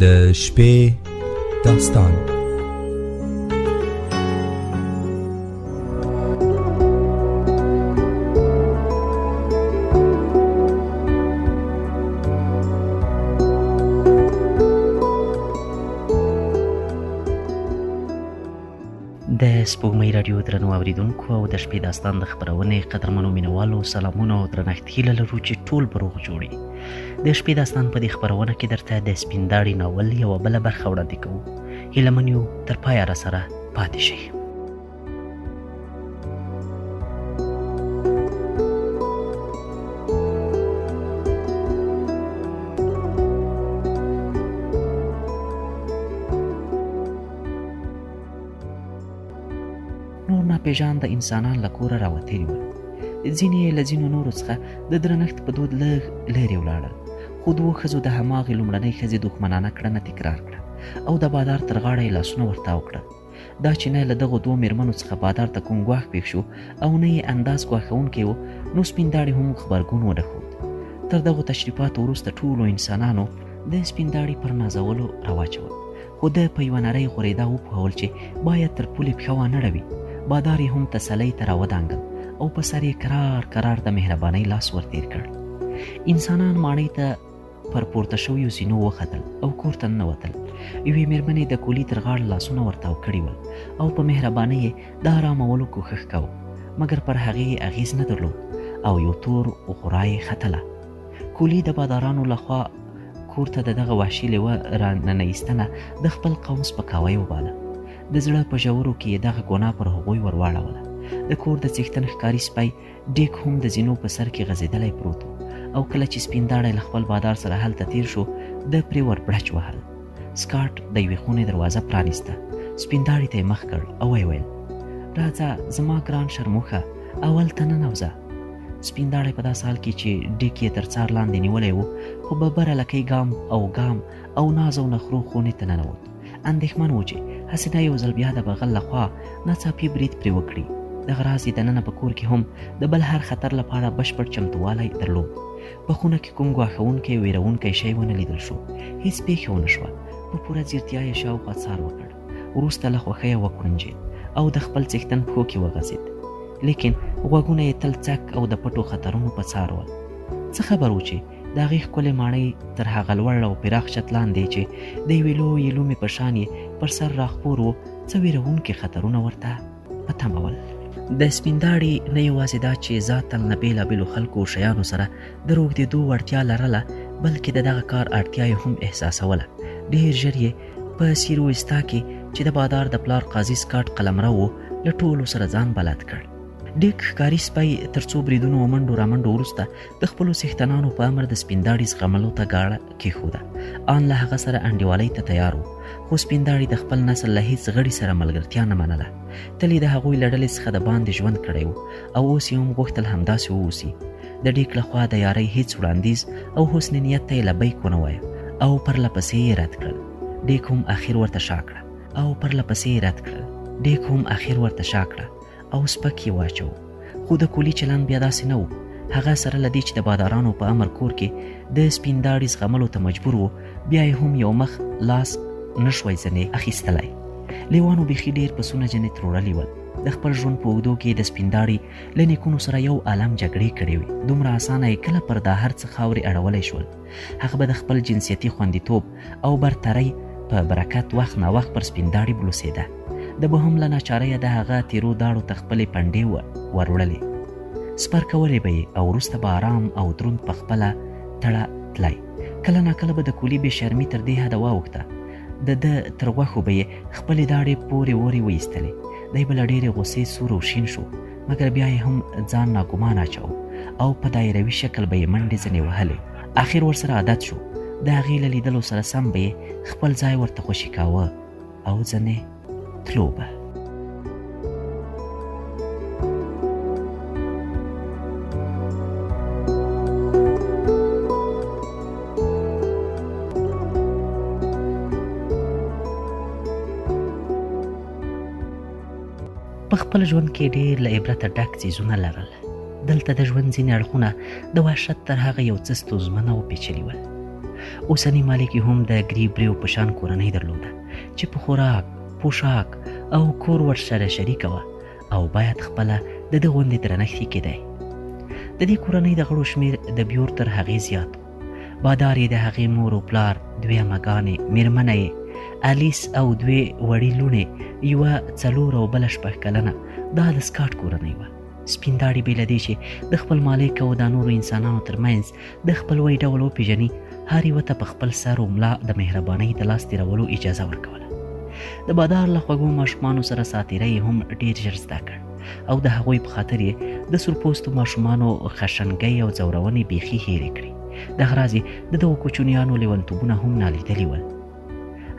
د شپې داستان. د سپوږمۍ راډیو درنو اوریدونکو او د شپې داستان د خپرونې قدرمنو مینوالو سلامونه او درنښت هیله لرو چې ټول به روغ جوړي. د شپې داستان په دې خپرونه کې درته د سپین داړي ناول یوه بله برخه وړاندې کوو. هیله من یو تر پایه راسره پاتې شئ. نور ناپېژانده انسانان له کوره راوتلي ول. ځینې یې له ځینو نورو څخه د درنښت په دود لږ لرې ولاړل، خو دوو ښځو د هماغې لومړنۍ ښځې دښمنانه کړنه تکرار کړه او د بادار تر غاړه یې لاسونه ورتاو کړل. دا چې نه له دغو دوو مېرمنو څخه بادار ته کوم ګواښ پېښ شو او نه یې انداز ګواښونکی و، نو سپین داړي هم غبرګون ونه ښود. تر دغو تشریفاتو وروسته ټولو انسانانو د سپین داړي پر نازولو راواچول، خو ده په یوه نرۍ غورېدا وپوهول چې باید تر پولې پښه وانړوي. بادار یې هم تسلۍ ته راودانګل او په سر یې کرار د مهربانۍ لاس ورتېر کړ. انسانان ماڼۍ ته پر پورته شویو زینو وختل او کور ته ننوتل. یوې مېرمنې د کولي تر غاړه لاسونه ورتاو کړي ول او په مهربانۍ یې د ارامولو کوښښ کوه، مګر پر هغې یې اغېز نه درلود او یو تور غورا یې ختله. کولي د بادارانو لخوا کور ته د دغه وحشي لیوه راننه د خپل قوم سپکاوی وباله. د زړه په ژورو کې یې دغه ګناه پر هغوی ورواړوله. د کور د څښتن ښکاري سپی ډیک هم د زینو په سر کې غځېدلی پروت و او کله چې سپین داړی له خپل بادار سره هلته تیر شو، ده پرې ور بړچ وهل. سکاټ د یوې خونې دروازه پرانیسته، سپین داړي ته یې مخ کړ او ویې ویل: راځه زما ګران شرموښه، اول ته ننوځه. سپین داړی په داسې حال کې چې ډیک یې تر څار لاندې نیولی و، خو ببره لکۍ ګام او ناز او نخرو خونې ته ننوت. اندېښمن و چې حسینه یو ځل بیا د بغل لخوا ناڅاپي برید پرې وکړي. دغه راز یې دننه په کور کې هم د بل هر خطر لپاره بشپړ چمتووالی درلود. په خونه کې کوم ګواښونکی ویرونکی شی ونه لیدل شو. هیڅ پیښه ونه شوه. په پوره ځیرتیا یې شاوخوا څار وکړ. وروسته له خوښیه وکړنجېد او د خپل څښتن پښو کې وغځېد، لیکن غوږونه یې تل څک او د پټو خطرونو په څار ول. څه خبر و چې د هغې ښکلې ماڼۍ تر هغه لوړ او پراخ چت لاندې چې د یوې لویې لومې په شان یې پر سر راخپور و، څه ویرونکي خطرونه ورته په تمه ول. د سپین داړي نه یوازې دا چې ذاتاً له بېلابېلو خلکو او شیانو سره د روږدېدو وړتیا لرله، بلکې د دغه کار اړتیا یې هم احساسوله. ډېر ژر یې په سیرویستا کې چې د بادار د پلار قاضي سکاټ قلمرو و، له ټولو سره ځان بلد کړ. ډیک ښکاري سپی تر څو بریدونو او منډو رامنډو وروسته د خپلو څښتنانو په امر د سپین داړي زغملو ته غاړه کېښوده. آن له هغه سره انډیوالۍ ته تیار و، خو سپین داړي د خپل نسل له هیڅ غړي سره ملګرتیا نه منله. تل یې د هغوی له ډلې څخه د باندې ژوند کړی و او اوس یې هم غوښتل همداسې ووسي. د ډیک لخوا د یارۍ هیڅ وړاندیز او حسن نیت ته یې لبیک ونه وایه او پرله پسې یې رد کړل. ډیک هم اخر ورته شا کړه او سپک یې واچو. خو د کولی چلند بیا داسې نه و. هغه سره له دې چې د بادارانو په امر کور کې د سپین داړي زغملو ته مجبور و، بیا یې هم یو مخ لاس نشوی ځنې اخیستلی. لیوانو بیخي ډېر پسونه جنې تروړلي ول. د خپل ژوند په اوږدو کې د سپین داړي له نیکونو سره یو عالم جګړې کړې وې. دومره اسانه یې کله پر دا هر څه خاورې اړولی شول. هغه به د خپل جنسیتي خوندیتوب او برترۍ په برکت وخت ناوخت پر سپین داړي بلوسېده. د به هم له ناچارۍ د هغه تیرو داړو ته خپلې پنډې وروړلې. سپر کولې به یې او وروسته به آرام او دروند په خپله تړه تلی. کله ناکله به د کولي بې شرمي تر دې حده واوښته. د ده تر غوښو به یې خپلې داړې پورې وورې وایستلې. دی به له ډېرې غوسې سور او شین شو، مګر بیا یې هم ځان ناګمان اچاو او په دایروي شکل به یې منډې ځنې وهلې. آخر ورسره عادت شو. د هغې له لیدلو سره سم به یې خپل ځای ورته خوشي کاوه او ځنې تلو به. په خپل ژوند کې ډېر له عبرته ډک څیزونه لرل. دلته د ژوند ځینې اړخونه د وحشت تر هغه یو څه ستونزمنه او پیچلي ول. اوسنی مالک هم د ګریبریو په شان کورنۍ درلوده چې په خوراک، پوشاک او کور ورسره شریکه وه او باید خپله د ده غوندې درنښت یې کېدی. د دې کورنۍ د غړو شمېر د بیور تر هغې زیات و. بادار یې د هغې مور و پلار، دوې امهګانې، مېرمنه یې الیس او دوې وړې لوڼې، یوه 4 او بله 6 کلنه. دا د سکاټ کورنۍ وه. سپین داړي بې له دې چې د خپل مالک او د نورو انسانانو ترمنځ د خپلوۍ ډول وپېژني، هر یوه ته په خپل سر و ملا د مهربانۍ د لاس تېرولو اجازه ورکوله. د بادار له خوږو ماشومانو سره ساعتېری یې هم ډېر ژر زده کړ او د هغوی په خاطر یې د سورپوستو ماشومانو خشنګۍ او ځورونې بیخي هېرې کړې. دغه راز یې د دغو کوچنیانو لیونتوبونه هم نالیدلي ول.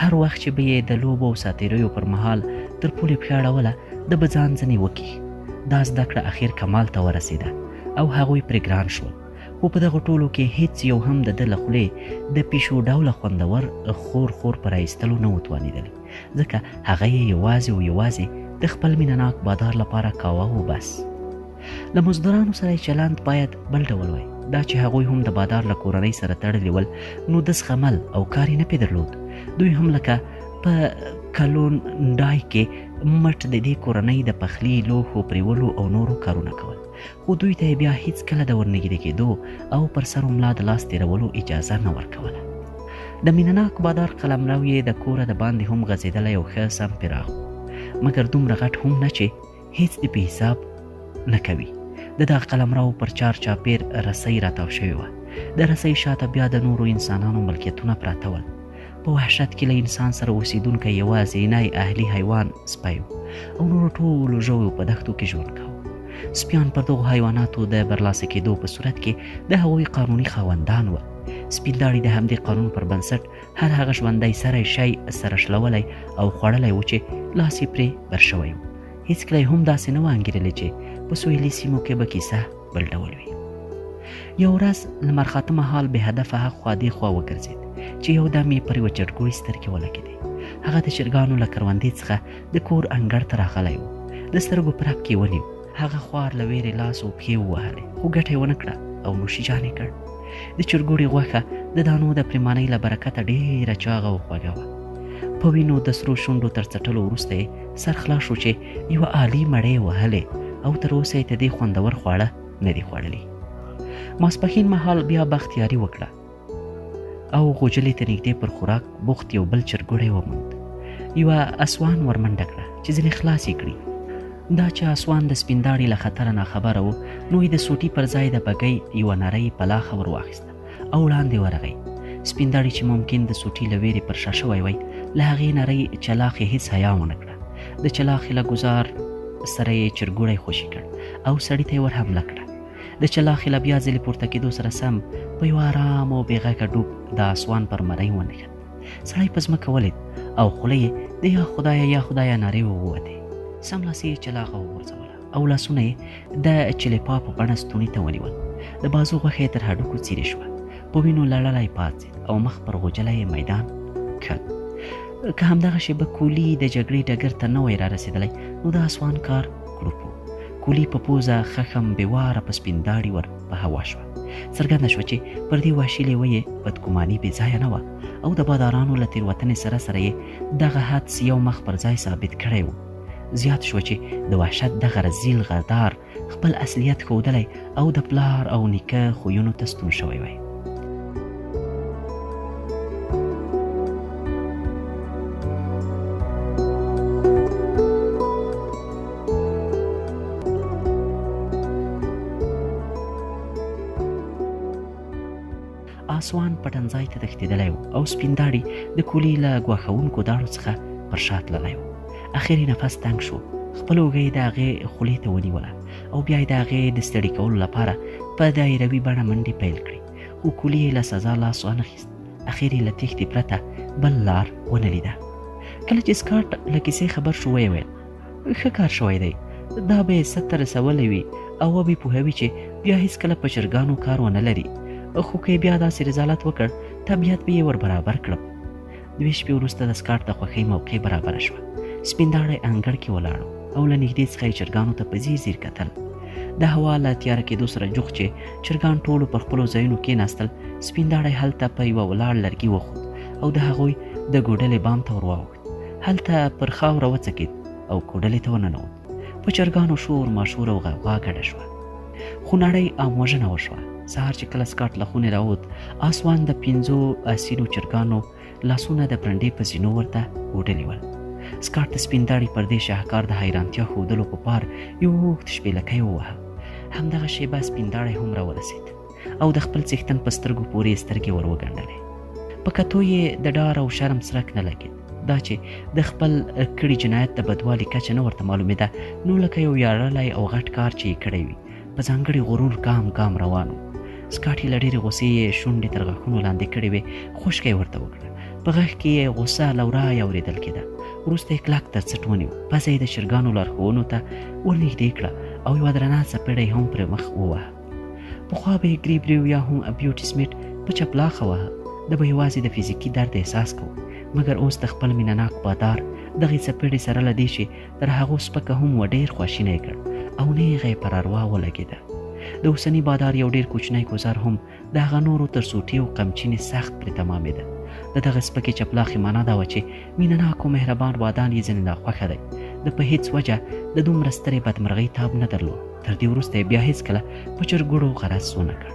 هر وخت چې به یې د لوبو او ساعتېریو پر مهال تر پولې پښه اړوله، د به ځان ځنې وکیښ. دا زده کړه اخر کمال ته ورسېده او هغوی پرې ګران شول. خو په دغو ټولو کې هیڅ یو هم د ده له خولې د پیشو ډوله خوندور خور په رایستلو نه و توانېدلی، ځکه هغه یې یوازې او یوازې د خپل مینهناک بادار لپاره کاوه و بس. له مزدورانو سره یې چلند باید بل ډول وای. دا چې هغوی هم د بادار له کورنۍ سره تړلي ول، نو د زغمل او کار یې نه پې درلود. دوی هم لکه په کلونډای کې مټ د دې کورنۍ د پخلي، لوښو پریولو او نورو کارونه کول، خو دوی ته بیا هیڅ کله د ورنږدې کېدو او پر سر و ملا د لاس تېرولو اجازه نه ورکوله. د مینهناک بادار قلمرو یې د کوره د باندې هم غځېدلی او ښه سم پراخ و، مګر دومره غټ هم نه چې هیڅ د بې حساب نه کوي. د دغه قلمرو پر چار چاپېر رسۍ راتاو شوې وه. د رسۍ شاته بیا د نورو انسانانو ملکیتونه پراته ول. په وحشت کې له انسان سره اوسېدونکی یوازینی اهلي حیوان سپی و او نورو ټولو ژویو په دښتو کې ژوند کاوه. سپیان پر دغو حیواناتو د برلاسه کېدو په صورت کې د هغوی قانوني خاوندان وه. سپین داړي د همدې قانون پر بنسټ هر هغه ژوندی سری شی سره شلولی او خوړلی و چې لاس یې پرې بر شوی و. هېڅکله یې هم داسې نه و انګېرلی چې په سویلي سیمو کې به کیسه بل ډول وي. یو ورځ لمر خاته مهال بې هدفه هخوا دېخوا وګرځېد چې یو دم یې پر یوه چرګوړي سترګې ولګېدې. هغه د چرګانو له کروندې څخه د کور انګړ ته راغلی و. د سترګو په رپ کې ونیو. هغه خوار له ویرې لاس او پښې ووهلې، خو ګټه یې ونه کړه او نوشي جان یې کړ. د چرګوړي غوښه د دانو د پرېمانۍ له برکته ډېره چاغه او خوږه وه. په وینو د سرو شونډو تر څټلو وروسته یې سر خلاص شو چې یوه عالي مړۍ یې وهلې او تر اوسه یې د دې خوندور خواړه نه دي خوړلي. ماسپښین مهال بیا بختیاري وکړه او غوجلې ته نږدې پر خوراک بوخت یو بل چرګوړی وموند. یوه اسوان ورمنډه کړه چې ځینې خلاص یې کړي. دا چې اسوان د سپین داړي له خطره ناخبره و، نو یې د سوټي پر ځای د بګۍ یوه نرۍ پلاخه ور واخیسته او وړاندې ورغی. سپین داړي چې ممکن د سوټي له ویرې پر شا شوی وی، له هغې نرۍ چلاخې هیڅ حیا ونه کړه. د چلاخې له ګزار سره یې چرګوړی خوشي کړ او سړي ته یې ور حمله کړه. د چلاخې له بیا ځلې پورته کېدو سره سم په یو ارام او بې غږه ډوب د اسوان پر مرۍ ونښت. سړی په ځمکه ولید او خوله یې د یا خدایه یا خدایه نارې ووتې. سملاسي یې چلاغه وغورځوله او لاسونه یې د چلیپا په بڼه ستوني ته ونیول. د بازو غوښه یې تر هډوکو څیرې شوه. په وینو لړلی پاڅېد او مخ پر غوجله یې میدان کړ. که همدغه شېبه کولی د جګړې ډګر ته نه وای را رسېدلی، نو د اسوان کار کړوپ و. کولی په پوزه خښم بېواره په سپین داړي ور په هوا شوه. څرګنده شوه چې پر دې وحشي لیوه یې بدګماني بې ځایه نه وه او د بادارانو له تېروتنې سره سره یې دغه حدس یو مخ پر ځای ثابت کړی و. زیات شوه چې د وحشت دغه رزیل غدار خپل اصلیت ښودلی او د پلار او نیکه خویونو ته ستون شوی وی. اسوان پټنځای ته تښتېدلی و او سپین داړي د کولی له ګواښونکو داړو څخه پر شا تللی و. اخر یې نفس تنګ شو. خپل اوږه یې د هغې خولې ته ونیوله او بیا یې د هغې د ستړي کولو لپاره په دایروي بڼه منډې پیل کړې، خو کولی یې له سزا لاس وانخیست. اخر یې له تېښتې پرته بل لار ونه لیده. کله چې سکاټ له کیسې خبر شو، ویې ویل ښه کار شوی دی، دا به یې سد ته رسولی وي او وبې پوهوي چې بیا هېڅکله په چرګانو کار ونه لري، خو که بیا داسې رضالت وکړ، طبیعت به یې ور برابر کړم. 2 شپې وروسته د سکاټ د خوښۍ موقع برابره شوه. سپین داړی انګړ کې ولاړ او له نږدې څخه یې چرګانو ته په ځیر ځیر کتل. د هوا له تیاره کېدو سره جوخ چې چرګان ټولو پر خپلو ځایونو کېناستل، سپین داړی هلته په یوه ولاړ لرګي وخوت او د هغوی د ګوډلې بام ته ور واوښت. هلته پر خاوره وڅکېد او ګوډلې ته ورننوت. په چرګانو شور ماشور او غوغا ګډه شوه. خو نړۍ اموژنه وشوه. سهار چې کله سکاټ له خونې راووت، آسوان د 5 اسیرو چرګانو لاسونه د برنډې په زینو ورته وډلې ول. سکاټ د سپین داړي پر دې شاهکار د حیرانتیا ښودلو په پار یو اوږد شپېلکی ووهه. همدغه شیبه سپین داړی هم راورسېد او د خپل څښتن په سترګو پورې یې سترګې ور وګنډلې. په کتو یې د ډار او شرم څرک نه لګېد. دا چې د خپل کړي جنایت د بدوالي کچه نه ورته معلومېده، نو لکه یو ویاړلی او غټ کار چې یې کړی وي، په ځانګړي غرور ګام روان و. سکاټ یې له ډېرې غوسې یې شونډې تر غاښونو لاندې کړې وې. خوشکه یې ورته وکړه. په غږ کې یې غوسه له ورایه اورېدل کېده. وروسته یې کلک تر څټ ونیو. پزه یې د چرګانو لارښوونو ته ورنږدې کړه او یوه درنه څپېړه هم پرې مخ ووهه. پخوا به یې ګریبریو یا هم بیوټي سمیټ په چپلاخه وهه. ده به یوازې د فزیکي درد احساس کوو، مګر اوس د خپل مینهناک بادار دغې څپېړې سره له دې چې تر هغو سپکه هم و ډېر خواشینی یې کړ او نیغه یې پر اروا ولګېده. د اوسني بادار یو ډېر کوچنی ګوزار هم د هغه نورو تر سوټي او قمچینې سخت پرې تمامېده. د دغه سپکې چپلاخې معنا دا وه چې مینهناک او مهربان بادان یې ځینې ناخوښه دی. د په هېڅ وجه د دومره سترې بدمرغۍ تاب نه درلود. تر دې وروسته یې بیا هېڅکله په چرګوړو غرض ونه کړ.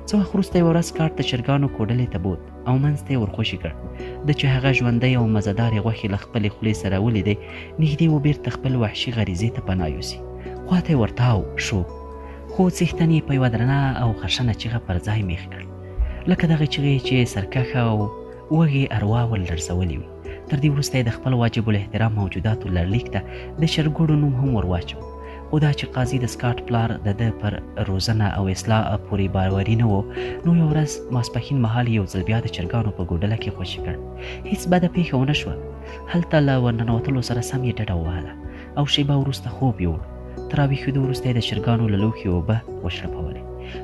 څه وخت وروسته یوه ورځ سکاټ د چرګانو کوډلې ته بوت او منځ ته یې ورخوشي کړ. د چې هغه ژوندی او مزهدارې غوښې له خپلې خولې سره ولیدی، نږدې و بیرته خپل وحشي غریزې ته پناه یوسي. خواته یې ورتاو شو، خو څښتن یې په یوه درنه او خشنه چیغه پر ځای میخ کړ، لکه دغه چیغې چې سرکښه او وږې اروا ولړزولې وي. تر دې وروسته یې د خپل واجب الاحترام موجوداتو لړلیک ته د چرګوړو نوم هم ور واچو. خو دا چې قاضي د سکاټ پلار د ده پر روزنه او اصلاح پورې باوري نه و، نو یو ورځ ماسپښین مهال یو ځل بیا د چرګانو په ګوډله کې خوشي کړ. هېڅ بده پیښه ونه شوه. هلته له ورننوتلو سره سم یې ډډه ووهله او شیبه وروسته خوب یوړ. تر راویښېدو وروسته یې د چرګانو له لوښي اوبه وشرپولې.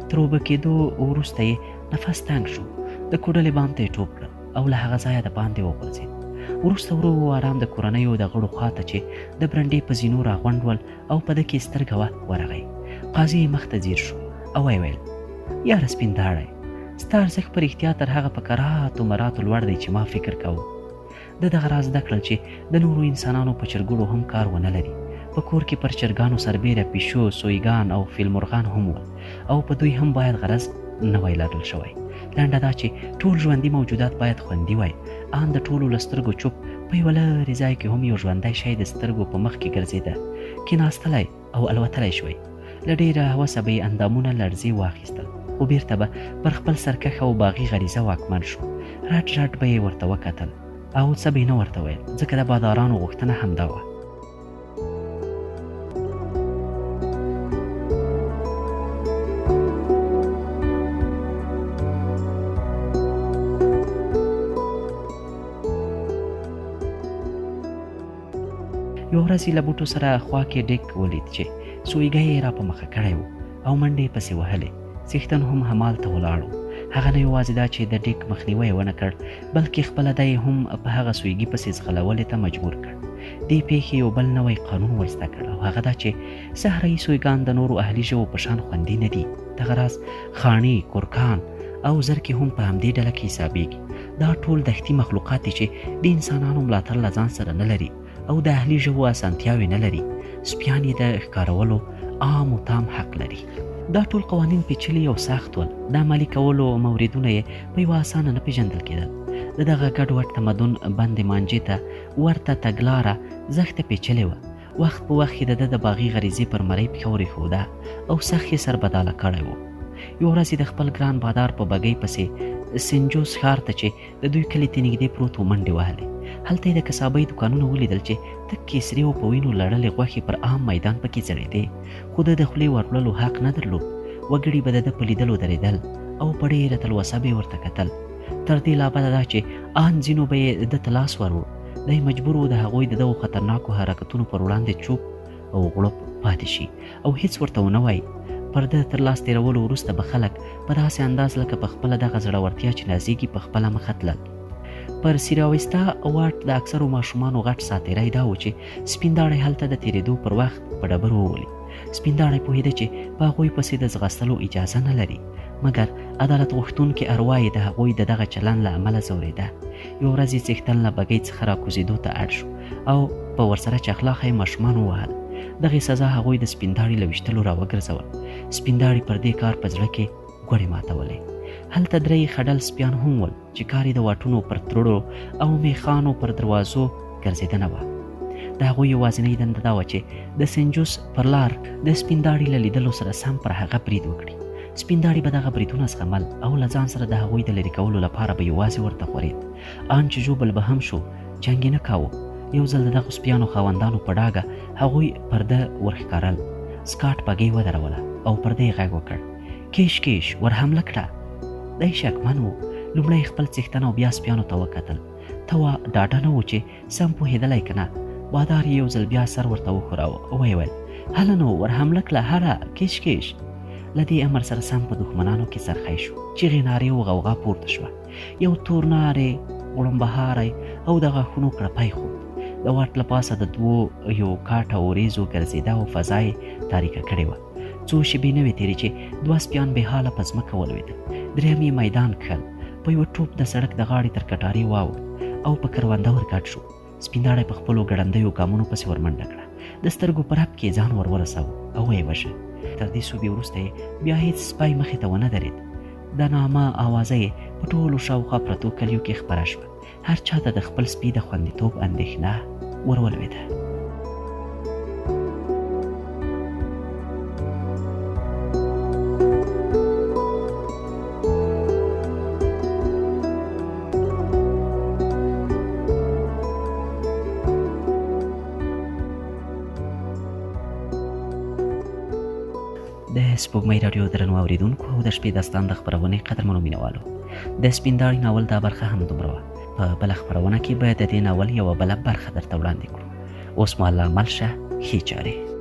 تر اوبه کېدو وروسته یې نفس تنګ شو. د کوډلې بام ته یې ټوپ کړ او له هغه ځایه د باندې وغورځېد. وروسته ورو آرام د کورنیو د غړو خواته چې د برنډې په زینو راغونډ ول او په ده کې سترګه وه ورغی. قاضي یې مخ ته ځیر شو او ویې ویل: یاره سپین داړی، ستا ارزښت په رښتیا تر هغه په کراتو مراتو لوړ دی چې ما فکر کوو. د دغه راز زده کړل چې د نورو انسانانو په چرګوړو هم کار ونه لري. په کور کې پر چرګانو سربیره پیشو، سویګان او فیلمرغان هم ول او په دوی هم باید غرض نه وی لرل شوی. لنډه دا چې ټول ژوندي موجودات باید خوندي وای. ان د ټولو له سترګو چوپ په یوه لرې ځای کې هم یو ژوندی شی د سترګو په مخ کې ګرځېده، کېناستلی او الوتلی شوی. له ډېره هوسه به یې اندامونه لړزې واخیستل، خو بیرته به پر خپل سرکښه او باغي غریزه واکمن شو. رټ به یې ورته وکتل او څه به یې نه ورته ویل، ځکه د بادارانو غوښتنه همدا وه. یو ورځ یې له بوټو سره خوا کې ډیک ولید چې سویګی یې را په مخه کړی و او منډې پسې وهلې. څښتن هم همالته ولاړ و. هغه نه یوازې دا چې د ډیک مخنیوی یې ونه کړ، بلکې خپله دی یې هم په هغه سویګي پسې ځغلولې ته مجبور کړ. دې پیښې یو بل نوی قانون وایسته کړ او هغه دا چې صحرایي سویګان د نورو اهلي ژوو په شان خوندي نه دي. دغه راز خاڼې، کورکان او زرکې هم په همدې ډله کې حسابېږي. دا ټول دښتي مخلوقات دي چې د انسانانو ملاتړ له ځان سره نه لري او د اهلي ژوو اسانتیاوې نه لري. سپیان یې د ښکارولو عام و تام حق لري. دا ټول قوانین پیچلي او سخت ول. د عملي کولو موردونه یې په یوه اسانه نه پېژندل کېدل. د دغه ګډوډ تمدن بندې مانجې ته ورته تګلاره زښته پیچلې وه. وخت په وخت یې د ده د باغي غریزې پر مرۍ پښه ورېښوده او سخت یې سربداله کړی و. یو ورځ یې د خپل ګران بادار په بګۍ پسې سنجوس ښار ته چې د دوی کلي ته نږدې پروت و منډې وهلې. هلته یې د کسابۍ دوکانونه ولیدل چې تک کیسري او په وینو لړلې غوښې پر عام میدان پکې ځړېدې، خو د خولې ورولو حق نه درلود. وګړي به د ده په لیدلو درېدل او په ډېره تلوسه به یې ورته کتل. تر دې لا بده دا چې ان ځینو به یې ده ته لاس وروړ. دی مجبور و د هغوی د دغو خطرناکو حرکتونو پر وړاندې چوپ او غړپ پاتې شي او هېڅ ورته ونه وایي. پر ده تر لاس تېرولو وروسته به خلک په داسې انداز لکه په خپله دغه زړورتیا چې نازېږي په خپله مخه تلل. پر سیراویستا واټ د اکثرو ماشومانو غټ ساتیری دا و چې سپین داړی هلته د تېرېدو پر وخت په ډبرو وولي سپینداړی پوهېده چې په هغوی پسې د ځغستلو اجازه نه لري، مګر عدالت غوښتونکې اروا یې د هغوی د دغه چلند له امله ځورېده. یوه ورځ یې څښتن له بګۍ څخه راکوزېدو ته اړ شو او په ورسره چخلاخه یې ماشومان ووهل. دغې سزا هغوی د سپینداړي له ویشتلو راوګرځول. سپینداړي پر دې کار په زړه کې ګوړې ماتولې. هلته درې خډل سپیان هم ول چې کار یې د واټونو پر تړلو او میخانو پر دروازو ګرځېدنه وه. د هغوی یوازینۍ دنده دا وه چې د سنجوس پر لار د سپینداړي له لیدلو سره سم پر هغه برید وکړي. سپینداړي به دغه بریدونه زغمل او له ځان سره د هغوی د لرې کولو لپاره به یوازې ورته خورېد. ان چې ژوبل به هم شو، جنګ یې نه کاوه. یو ځل د دغو سپیانو خاوندانو په ډاګه هغوی پرده ورښکارل. سکاټ بګۍ ودروله او پرده یې غږ وکړ: کیش کیش، ور حمله کړه. دی شکمن و. لومړی خپل څښتن او بیا سپیانو ته وکتل. ته وا ډاډه نه و چې سم پوهېدلی که نه. بادار یې یو ځل بیا سر ورته وښوراوه او ویې ویل: هله نو، ور حمله کړه، هله کیش کیش. له دې امر سره سم په دښمنانو کې سرخی شو. چیغې نارې او غوغا پورته شوه. یو تور ناری، غړمبهاری او د غاښونو کړپی خوت. د واټ له پاسه د دوو یو کاټه اوریزو ګرځېده او فضا یې تاریکه کړې وه. څو شېبې نه وې تېرې چې دوه سپیان بې حاله په ځمکه ولوېدل. درېیم یې میدان کښل. په یوه ټوپ د سړک د غاړې تر کټارې واوړ او په کرونده ورګډ شو. سپینداړی په خپلو ګړندیو ګامونو پسې ورمنډه کړه. د سترګو په رپ کې ځان ورساوه او ویې وژه. تر دې سوبې وروسته یې بیا هېڅ سپی مخې ته ونه درېد. د نامه آوازه یې په ټولو شاوخوا پرتو کلیو کې خپره شوه. هر چا ته د خپل سپي د خوندیتوب اندېښنه ورولوېده. د سپوږمۍ راډیو درنو اورېدونکو او د شپې داستان د خپرونې قدرمنو مینوالو، د سپینداړي ناول دا برخه هم دومره وه. په بله خپرونه کې به د دې ناول یوه بله برخه درته وړاندې کړو. اوس مو الله مل شه، ښې چارې.